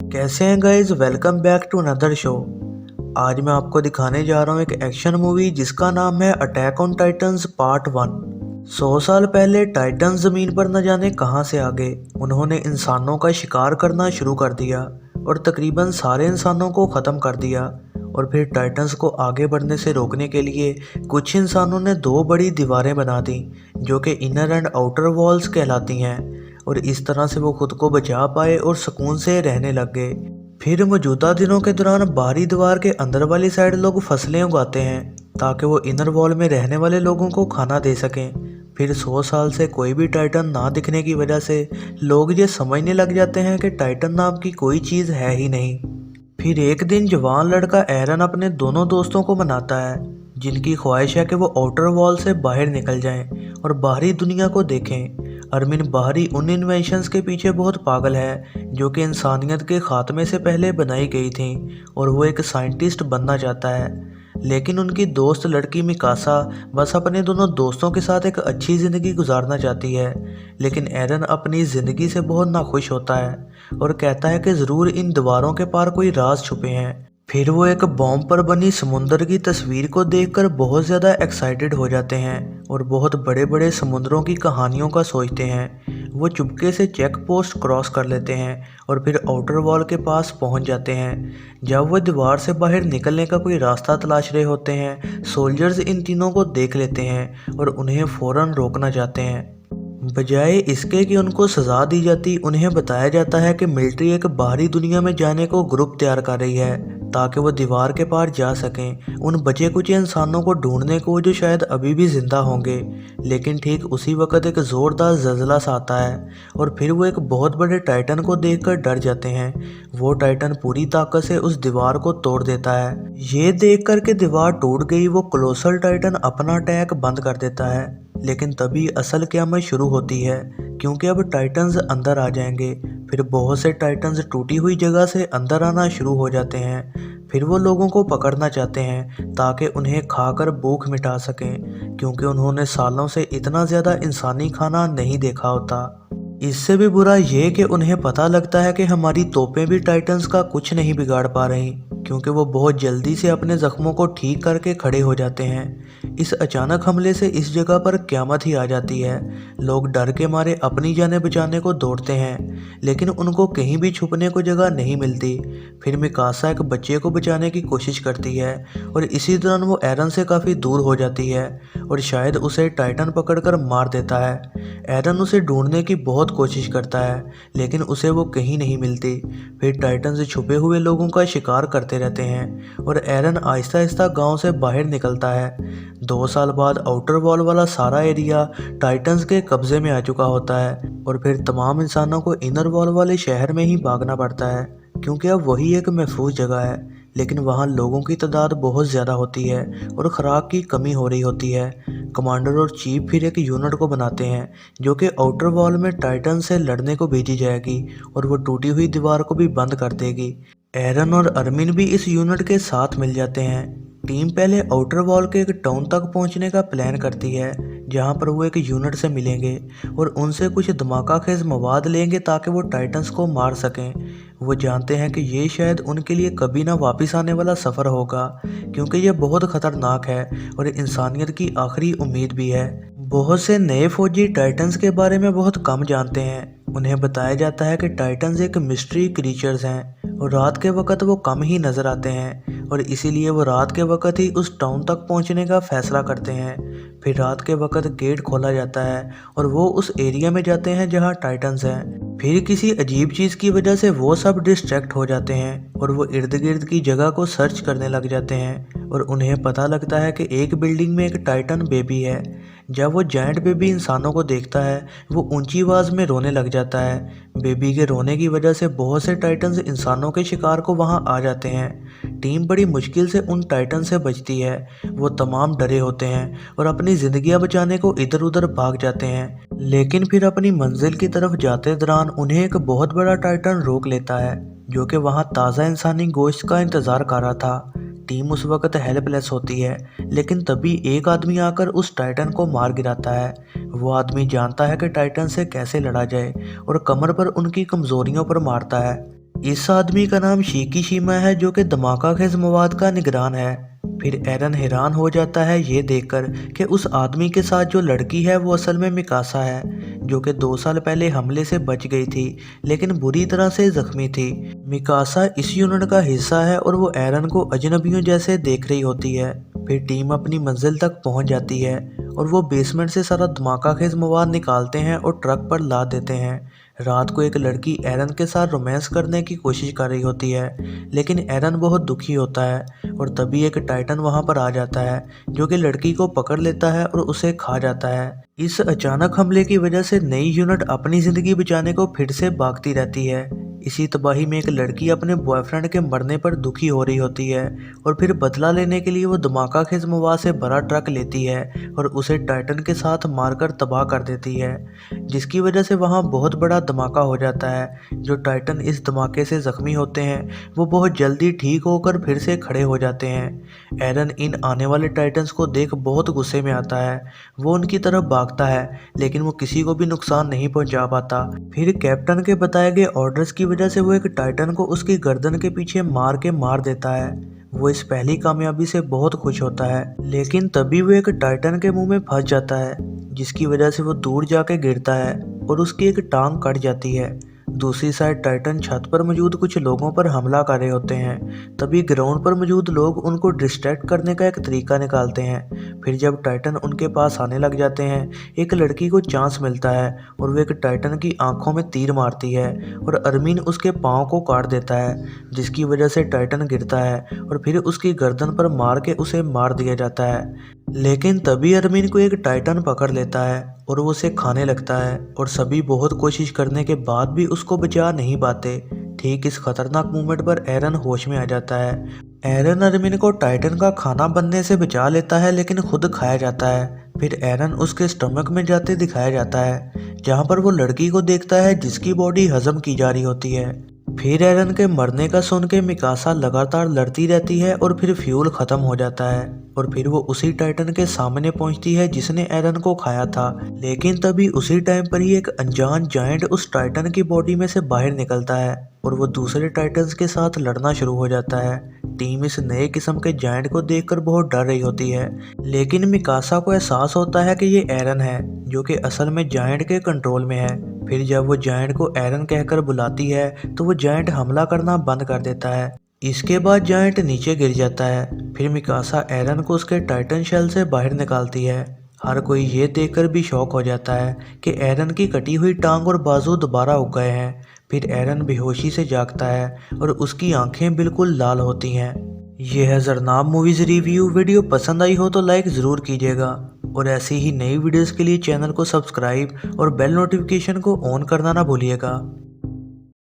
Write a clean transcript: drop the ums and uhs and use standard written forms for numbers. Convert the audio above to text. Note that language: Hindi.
कैसे हैं guys, welcome back to another show. आज मैं आपको दिखाने जा रहा हूँ एक एक्शन मूवी जिसका नाम है अटैक ऑन टाइटंस पार्ट 1। 100 साल पहले टाइटंस ज़मीन पर न जाने कहां से आ गए। उन्होंने इंसानों का शिकार करना शुरू कर दिया और तकरीबन सारे इंसानों को ख़त्म कर दिया। और फिर टाइटंस को आगे बढ़ने से रोकने के लिए कुछ इंसानों ने दो बड़ी दीवारें बना दी जो कि इनर एंड आउटर वॉल्स कहलाती हैं। और इस तरह से वो खुद को बचा पाए और सुकून से रहने लग गए। फिर मौजूदा दिनों के दौरान बाहरी दीवार के अंदर वाली साइड लोग फसलें उगाते हैं ताकि वो इनर वॉल में रहने वाले लोगों को खाना दे सकें। फिर 100 साल से कोई भी टाइटन ना दिखने की वजह से लोग ये समझने लग जाते हैं कि टाइटन नाम की कोई चीज़ है ही नहीं। फिर एक दिन जवान लड़का एरन अपने दोनों दोस्तों को मनाता है जिनकी ख्वाहिश है कि वो आउटर वॉल से बाहर निकल जाएं और बाहरी दुनिया को देखें। अरमिन बाहरी उन इन्वेंशंस के पीछे बहुत पागल है जो कि इंसानियत के खात्मे से पहले बनाई गई थी और वो एक साइंटिस्ट बनना चाहता है। लेकिन उनकी दोस्त लड़की मिकासा बस अपने दोनों दोस्तों के साथ एक अच्छी ज़िंदगी गुजारना चाहती है। लेकिन एरन अपनी ज़िंदगी से बहुत नाखुश होता है और कहता है कि ज़रूर इन दीवारों के पार कोई राज छुपे हैं। फिर वो एक बॉम्ब पर बनी समुंदर की तस्वीर को देखकर बहुत ज़्यादा एक्साइटेड हो जाते हैं और बहुत बड़े बड़े समुद्रों की कहानियों का सोचते हैं। वो चुपके से चेक पोस्ट क्रॉस कर लेते हैं और फिर आउटर वॉल के पास पहुंच जाते हैं। जब वो दीवार से बाहर निकलने का कोई रास्ता तलाश रहे होते हैं, सोल्जर्स इन तीनों को देख लेते हैं और उन्हें फ़ौरन रोकना चाहते हैं। बजाय इसके कि उनको सज़ा दी जाती, उन्हें बताया जाता है कि मिलिट्री एक बाहरी दुनिया में जाने को ग्रुप तैयार कर रही है ताकि वो दीवार के पार जा सकें उन बचे कुछ इंसानों को ढूंढने को जो शायद अभी भी जिंदा होंगे। लेकिन ठीक उसी वक्त एक ज़ोरदार ज़लज़ला सा आता है और फिर वो एक बहुत बड़े टाइटन को देखकर डर जाते हैं। वो टाइटन पूरी ताकत से उस दीवार को तोड़ देता है। ये देख कर के दीवार टूट गई, वो कोलोसल टाइटन अपना अटैक बंद कर देता है। लेकिन तभी असल क़यामत शुरू होती है क्योंकि अब टाइटन्स अंदर आ जाएंगे। फिर बहुत से टाइटन्स टूटी हुई जगह से अंदर आना शुरू हो जाते हैं। फिर वो लोगों को पकड़ना चाहते हैं ताकि उन्हें खाकर भूख मिटा सकें क्योंकि उन्होंने सालों से इतना ज़्यादा इंसानी खाना नहीं देखा होता। इससे भी बुरा ये कि उन्हें पता लगता है कि हमारी तोपें भी टाइटन्स का कुछ नहीं बिगाड़ पा रही क्योंकि वो बहुत जल्दी से अपने ज़ख्मों को ठीक करके खड़े हो जाते हैं। इस अचानक हमले से इस जगह पर क़यामत ही आ जाती है। लोग डर के मारे अपनी जानें बचाने को दौड़ते हैं लेकिन उनको कहीं भी छुपने को जगह नहीं मिलती। फिर मिकासा एक बच्चे को बचाने की कोशिश करती है और इसी दौरान वो एरन से काफ़ी दूर हो जाती है और शायद उसे टाइटन पकड़कर मार देता है। एरन उसे ढूंढने की बहुत कोशिश करता है लेकिन उसे वो कहीं नहीं मिलती। फिर टाइटन से छुपे हुए लोगों का शिकार करते रहते हैं और एरन आहिस्ता आहिस्ता गांव से बाहर निकलता है। 2 साल बाद आउटर वॉल वाला सारा एरिया टाइटन्स के कब्जे में आ चुका होता है और फिर तमाम इंसानों को इनर वॉल वाले शहर में ही भागना पड़ता है क्योंकि अब वही एक महफूज जगह है। लेकिन वहाँ लोगों की तादाद बहुत ज़्यादा होती है और खुराक की कमी हो रही होती है। कमांडर और चीफ फिर एक यूनिट को बनाते हैं जो कि आउटर वॉल में टाइटन से लड़ने को भेजी जाएगी और वो टूटी हुई दीवार को भी बंद कर देगी। एरन और अरमिन भी इस यूनिट के साथ मिल जाते हैं। टीम पहले आउटर वॉल के एक टाउन तक पहुंचने का प्लान करती है जहां पर वो एक यूनिट से मिलेंगे और उनसे कुछ धमाका खेज मवाद लेंगे ताकि वो टाइटन्स को मार सकें। वो जानते हैं कि ये शायद उनके लिए कभी ना वापस आने वाला सफ़र होगा क्योंकि ये बहुत ख़तरनाक है और इंसानियत की आखिरी उम्मीद भी है। बहुत से नए फौजी टाइटन्स के बारे में बहुत कम जानते हैं। उन्हें बताया जाता है कि टाइटन्स एक मिस्ट्री क्रीचर्स हैं और रात के वक्त वो कम ही नज़र आते हैं और इसीलिए वो रात के वक्त ही उस टाउन तक पहुंचने का फैसला करते हैं। फिर रात के वक्त गेट खोला जाता है और वो उस एरिया में जाते हैं जहां टाइटन्स हैं। फिर किसी अजीब चीज़ की वजह से वो सब डिस्ट्रैक्ट हो जाते हैं और वो इर्द गिर्द की जगह को सर्च करने लग जाते हैं और उन्हें पता लगता है कि एक बिल्डिंग में एक टाइटन बेबी है। जब वो जायंट बेबी इंसानों को देखता है वो ऊंची आवाज़ में रोने लग जाता है। बेबी के रोने की वजह से बहुत से टाइटन्स इंसानों के शिकार को वहां आ जाते हैं। टीम बड़ी मुश्किल से उन टाइटन से बचती है। वो तमाम डरे होते हैं और अपनी ज़िंदगियां बचाने को इधर उधर भाग जाते हैं। लेकिन फिर अपनी मंजिल की तरफ जाते दौरान उन्हें एक बहुत बड़ा टाइटन रोक लेता है जो कि वहां ताज़ा इंसानी गोश्त का इंतज़ार कर रहा था। टीम उस वक्त हेल्पलेस होती है लेकिन तभी एक आदमी आकर उस टाइटन को मार गिराता है। वो आदमी जानता है कि टाइटन से कैसे लड़ा जाए और कमर पर उनकी कमजोरियों पर मारता है। इस आदमी का नाम शिकीशिमा है जो कि धमाका-खेज मवाद का निगरान है। फिर एरन हैरान हो जाता है ये देखकर कि उस आदमी के साथ जो लड़की है वो असल में मिकासा है, जो कि 2 साल पहले हमले से बच गई थी लेकिन बुरी तरह से जख्मी थी। मिकासा इस यूनिट का हिस्सा है और वो एरन को अजनबियों जैसे देख रही होती है। फिर टीम अपनी मंजिल तक पहुंच जाती है और वो बेसमेंट से सारा धमाका-खेज मवाद निकालते हैं और ट्रक पर लाद देते हैं। रात को एक लड़की एरन के साथ रोमांस करने की कोशिश कर रही होती है, लेकिन एरन बहुत दुखी होता है और तभी एक टाइटन वहां पर आ जाता है जो कि लड़की को पकड़ लेता है और उसे खा जाता है। इस अचानक हमले की वजह से नई यूनिट अपनी जिंदगी बचाने को फिर से भागती रहती है। इसी तबाही में एक लड़की अपने बॉयफ्रेंड के मरने पर दुखी हो रही होती है और फिर बदला लेने के लिए वो धमाका-खेज मवाद से भरा ट्रक लेती है और उसे टाइटन के साथ मारकर तबाह कर देती है, जिसकी वजह से वहाँ बहुत बड़ा धमाका हो जाता है। जो टाइटन इस धमाके से जख्मी होते हैं वो बहुत जल्दी ठीक होकर फिर से खड़े हो जाते हैं। एरन इन आने वाले टाइटन्स को देख बहुत गुस्से में आता है। वो उनकी तरफ भागता है लेकिन वो किसी को भी नुकसान नहीं पहुंचा पाता। फिर कैप्टन के बताए गए ऑर्डर्स की वजह से वो एक टाइटन को उसकी गर्दन के पीछे मार देता है। वो इस पहली कामयाबी से बहुत खुश होता है, लेकिन तभी वो एक टाइटन के मुंह में फंस जाता है, जिसकी वजह से वो दूर जाके गिरता है और उसकी एक टांग कट जाती है। दूसरी साइड टाइटन छत पर मौजूद कुछ लोगों पर हमला कर रहे होते हैं। तभी ग्राउंड पर मौजूद लोग उनको डिस्ट्रैक्ट करने का एक तरीका निकालते हैं। फिर जब टाइटन उनके पास आने लग जाते हैं, एक लड़की को चांस मिलता है और वो एक टाइटन की आंखों में तीर मारती है और अरमीन उसके पाँव को काट देता है, जिसकी वजह से टाइटन गिरता है और फिर उसकी गर्दन पर मार के उसे मार दिया जाता है। लेकिन तभी अरमीन को एक टाइटन पकड़ लेता है और वो उसे खाने लगता है और सभी बहुत कोशिश करने के बाद भी उसको बचा नहीं पाते। ठीक इस खतरनाक मोमेंट पर एरन होश में आ जाता है। एरन अरमीन को टाइटन का खाना बनने से बचा लेता है लेकिन खुद खाया जाता है। फिर एरन उसके स्टमक में जाते दिखाया जाता है, जहाँ पर वो लड़की को देखता है जिसकी बॉडी हजम की जा रही होती है। फिर एरन के मरने का सुन के मिकासा लगातार लड़ती रहती है और फिर फ्यूल खत्म हो जाता है और फिर वो उसी टाइटन के सामने पहुंचती है जिसने एरन को खाया था। लेकिन तभी उसी टाइम पर ही एक अनजान जायंट उस टाइटन की बॉडी में से बाहर निकलता है और वो दूसरे टाइटन्स के साथ लड़ना शुरू हो जाता है। टीम इस नए किस्म के जायंट को देखकर बहुत डर रही होती है, लेकिन मिकासा को एहसास होता है कि ये एरन है जो कि असल में जायंट के कंट्रोल में है। फिर जब वो जायंट को एरन कहकर बुलाती है तो वो जायंट हमला करना बंद कर देता है। इसके बाद जायंट नीचे गिर जाता है। फिर मिकासा एरन को उसके टाइटन शेल से बाहर निकालती है। हर कोई ये देखकर भी शॉक हो जाता है कि एरन की कटी हुई टांग और बाजू दोबारा उग गए हैं। फिर एरन बेहोशी से जागता है और उसकी आंखें बिल्कुल लाल होती हैं। ये है ज़रनाब मूवीज़ रिव्यू। वीडियो पसंद आई हो तो लाइक ज़रूर कीजिएगा और ऐसी ही नई वीडियोस के लिए चैनल को सब्सक्राइब और बेल नोटिफिकेशन को ऑन करना ना भूलिएगा।